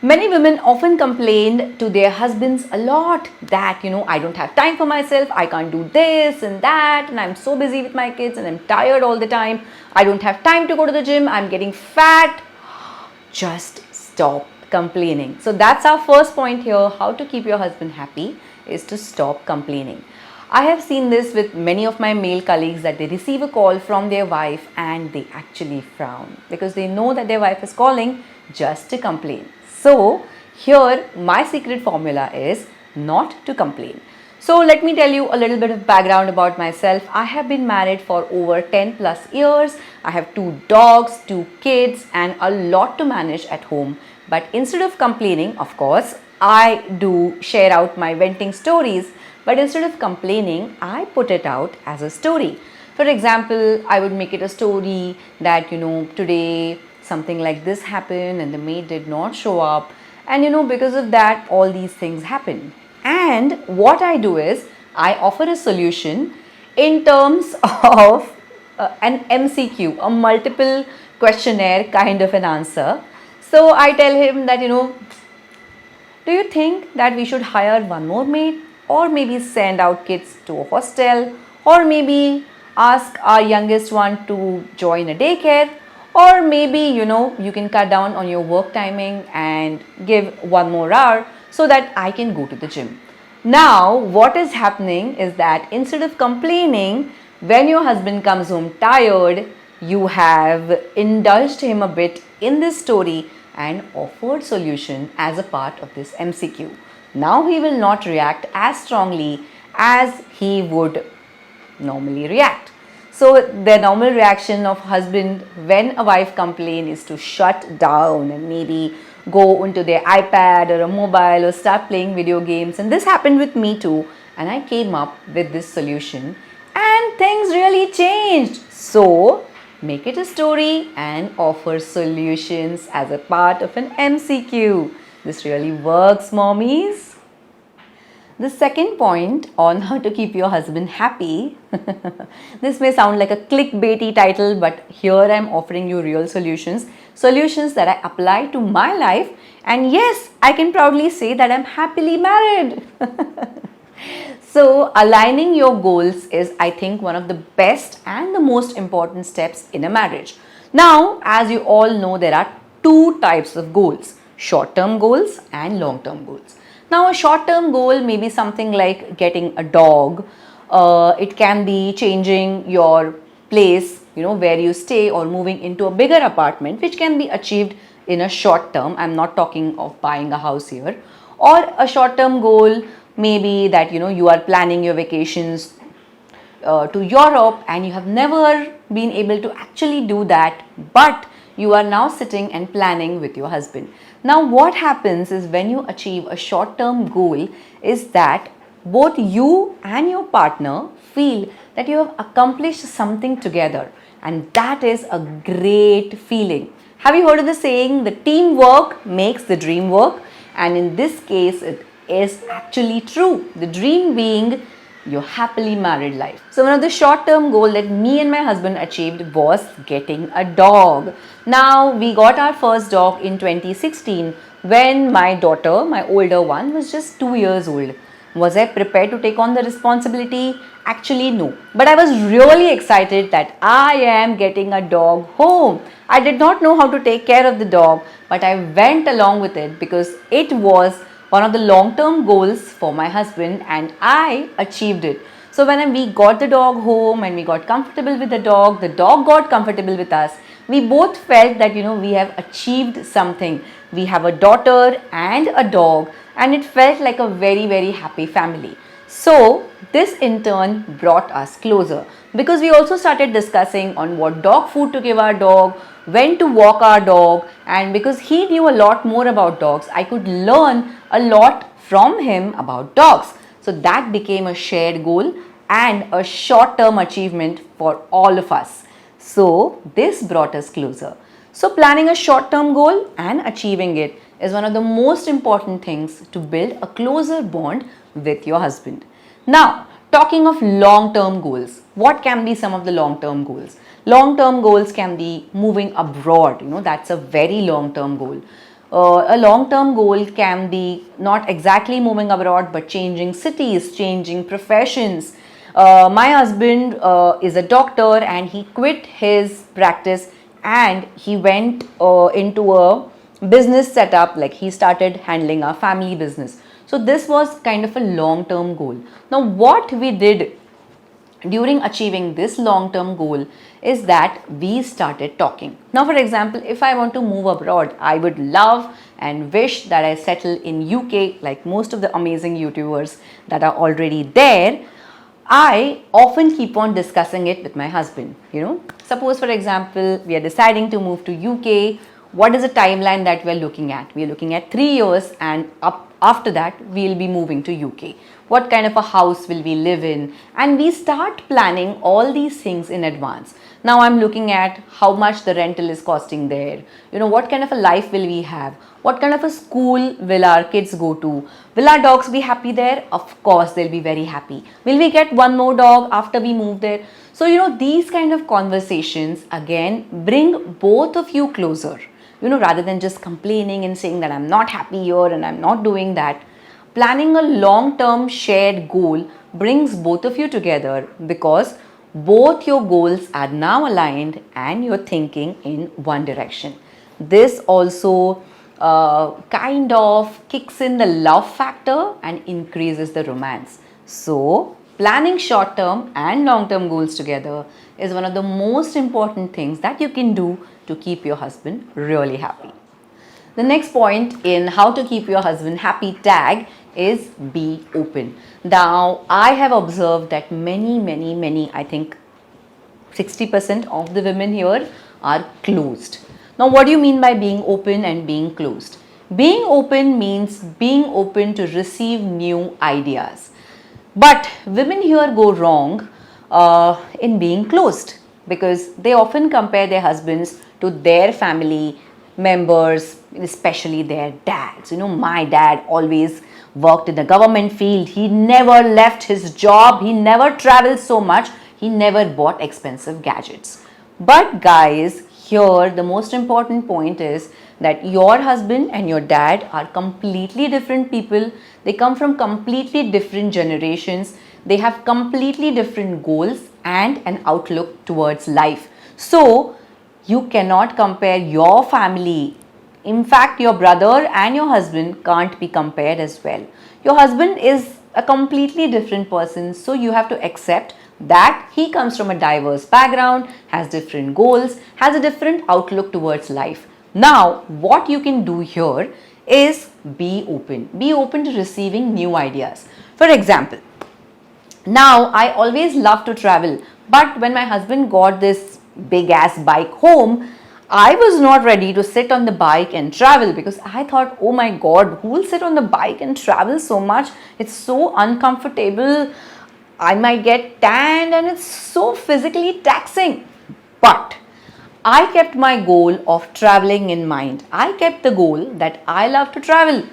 Many women often complain to their husbands a lot that, I don't have time for myself, I can't do this and that, and I'm so busy with my kids and I'm tired all the time. I don't have time to go to the gym, I'm getting fat. Just stop complaining. So that's our first point here. How to keep your husband happy is to stop complaining. I have seen this with many of my male colleagues that they receive a call from their wife and they actually frown because they know that their wife is calling just to complain. So here my secret formula is not to complain. So let me tell you a little bit of background about myself. I have been married for over 10 plus years. I have 2 dogs, 2 kids and a lot to manage at home. But instead of complaining, of course, I do share out my venting stories. But instead of complaining, I put it out as a story. For example, I would make it a story that, today something like this happened and the maid did not show up. And because of that, all these things happen. And what I do is I offer a solution in terms of an MCQ, a multiple questionnaire kind of an answer. So I tell him that, do you think that we should hire one more maid or maybe send out kids to a hostel or maybe ask our youngest one to join a daycare or maybe, you can cut down on your work timing and give one more hour so that I can go to the gym. Now, what is happening is that instead of complaining, when your husband comes home tired, you have indulged him a bit in this story and offered solution as a part of this MCQ. Now he will not react as strongly as he would normally react. So the normal reaction of husband when a wife complains is to shut down and maybe go into their iPad or a mobile or start playing video games. And this happened with me too. And I came up with this solution and things really changed. So make it a story and offer solutions as a part of an MCQ. This really works, mommies. The second point on how to keep your husband happy, this may sound like a clickbaity title, but here I am offering you real solutions that I apply to my life, and yes, I can proudly say that I'm happily married. So aligning your goals is, I think, one of the best and the most important steps in a marriage. Now, as you all know, there are 2 types of goals: short-term goals and long-term goals. Now, a short-term goal may be something like getting a dog. It can be changing your place, where you stay, or moving into a bigger apartment, which can be achieved in a short term. I'm not talking of buying a house here. Or a short-term goal may be that, you are planning your vacations to Europe and you have never been able to actually do that, but you are now sitting and planning with your husband. Now, what happens is when you achieve a short-term goal is that both you and your partner feel that you have accomplished something together, and that is a great feeling. Have you heard of the saying, the teamwork makes the dream work? And in this case, it is actually true. The dream being your happily married life. So one of the short-term goal that me and my husband achieved was getting a dog. Now we got our first dog in 2016 when my daughter, my older one, was just 2 years old. Was I prepared to take on the responsibility? Actually, no. But I was really excited that I am getting a dog home. I did not know how to take care of the dog, but I went along with it because it was one of the long-term goals for my husband and I achieved it. So when we got the dog home and we got comfortable with the dog got comfortable with us. We both felt that, we have achieved something. We have a daughter and a dog, and it felt like a very, very happy family. So this in turn brought us closer because we also started discussing on what dog food to give our dog, when to walk our dog, and because he knew a lot more about dogs, I could learn a lot from him about dogs. So that became a shared goal and a short-term achievement for all of us. So this brought us closer. So planning a short-term goal and achieving it is one of the most important things to build a closer bond with your husband. Now, talking of long-term goals, what can be some of the long-term goals? Long-term goals can be moving abroad, that's a very long-term goal. A long-term goal can be not exactly moving abroad, but changing cities, changing professions. My husband is a doctor and he quit his practice and he went into a business setup, like he started handling our family business. So this was kind of a long-term goal. Now what we did during achieving this long-term goal is that we started talking. Now for example, if I want to move abroad, I would love and wish that I settle in UK like most of the amazing YouTubers that are already there. I often keep on discussing it with my husband. Suppose for example, we are deciding to move to UK. What is the timeline that we are looking at? We are looking at 3 years, and after that we'll be moving to UK. What kind of a house will we live in? And we start planning all these things in advance. Now I'm looking at how much the rental is costing there. What kind of a life will we have? What kind of a school will our kids go to? Will our dogs be happy there? Of course, they'll be very happy. Will we get one more dog after we move there? So, these kind of conversations again bring both of you closer. Rather than just complaining and saying that I'm not happy here and I'm not doing that. Planning a long-term shared goal brings both of you together because both your goals are now aligned and you're thinking in one direction. This also kind of kicks in the love factor and increases the romance. So, planning short-term and long-term goals together is one of the most important things that you can do to keep your husband really happy. The next point in how to keep your husband happy tag is be open. Now, I have observed that many, I think 60% of the women here are closed. Now, what do you mean by being open and being closed? Being open means being open to receive new ideas. But women here go wrong in being closed because they often compare their husbands to their family members, especially their dads. My dad always worked in the government field. He never left his job. He never traveled so much. He never bought expensive gadgets. But guys, here the most important point is that your husband and your dad are completely different people. They come from completely different generations. They have completely different goals and an outlook towards life. So, you cannot compare your family. In fact, your brother and your husband can't be compared as well. Your husband is a completely different person, so you have to accept that he comes from a diverse background, has different goals, has a different outlook towards life. Now, what you can do here is be open. Be open to receiving new ideas. For example, now I always love to travel, but when my husband got this big ass bike home, I was not ready to sit on the bike and travel because I thought, oh my god, who will sit on the bike and travel so much? It's so uncomfortable. I might get tanned and it's so physically taxing. But I kept my goal of traveling in mind. I kept the goal that I love to travel.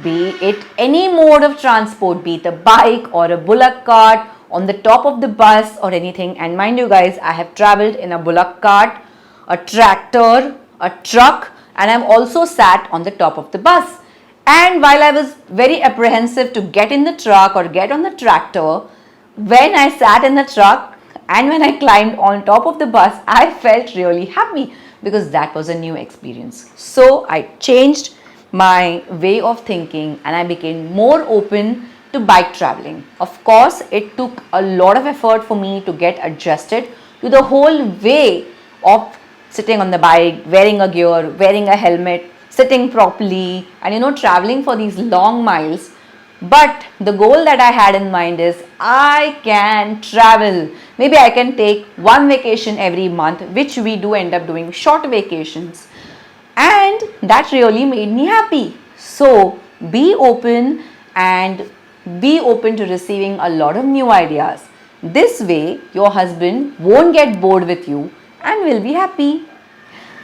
Be it any mode of transport, be it a bike or a bullock cart, on the top of the bus or anything. And mind you guys, I have traveled in a bullock cart, a tractor, a truck, and I've also sat on the top of the bus. And while I was very apprehensive to get in the truck or get on the tractor, when I sat in the truck and when I climbed on top of the bus, I felt really happy because that was a new experience. So I changed my way of thinking and I became more open to bike traveling. Of course, it took a lot of effort for me to get adjusted to the whole way of sitting on the bike, wearing a gear, wearing a helmet, sitting properly, and traveling for these long miles. But the goal that I had in mind is I can travel. Maybe I can take one vacation every month, which we do end up doing short vacations. And that really made me happy. So be open and be open to receiving a lot of new ideas. This way, your husband won't get bored with you and will be happy.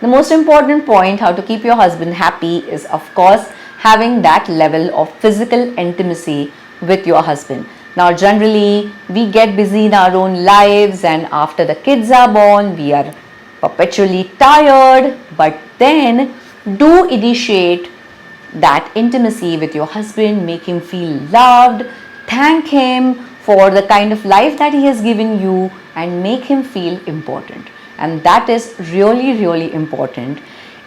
The most important point how to keep your husband happy is, of course, having that level of physical intimacy with your husband. Now, generally, we get busy in our own lives, and after the kids are born, we are perpetually tired, but then do initiate that intimacy with your husband, make him feel loved, thank him for the kind of life that he has given you, and make him feel important. And that is really, really important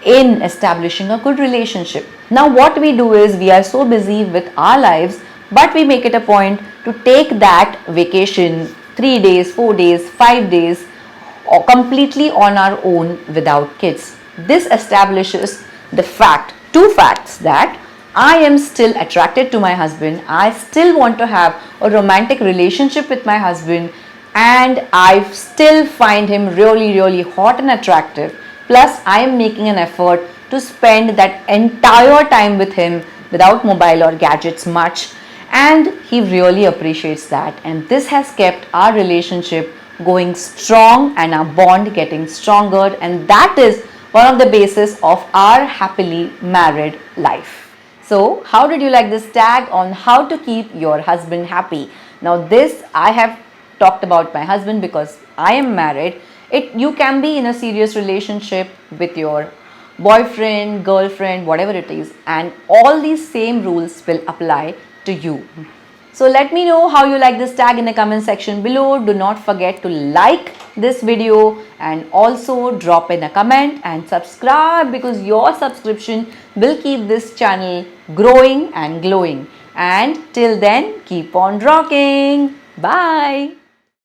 in establishing a good relationship. Now, what we do is we are so busy with our lives, but we make it a point to take that vacation 3 days, 4 days, 5 days, or completely on our own without kids. This establishes the fact, two facts, that I am still attracted to my husband, I still want to have a romantic relationship with my husband, and I still find him really, really hot and attractive. Plus, I am making an effort to spend that entire time with him without mobile or gadgets much, and he really appreciates that. And this has kept our relationship going strong and our bond getting stronger, and that is one of the basis of our happily married life. So, how did you like this tag on how to keep your husband happy? Now, this I have talked about my husband because I am married. You can be in a serious relationship with your boyfriend, girlfriend, whatever it is, and all these same rules will apply to you. So let me know how you like this tag in the comment section below. Do not forget to like this video and also drop in a comment and subscribe, because your subscription will keep this channel growing and glowing. And till then, keep on rocking. Bye.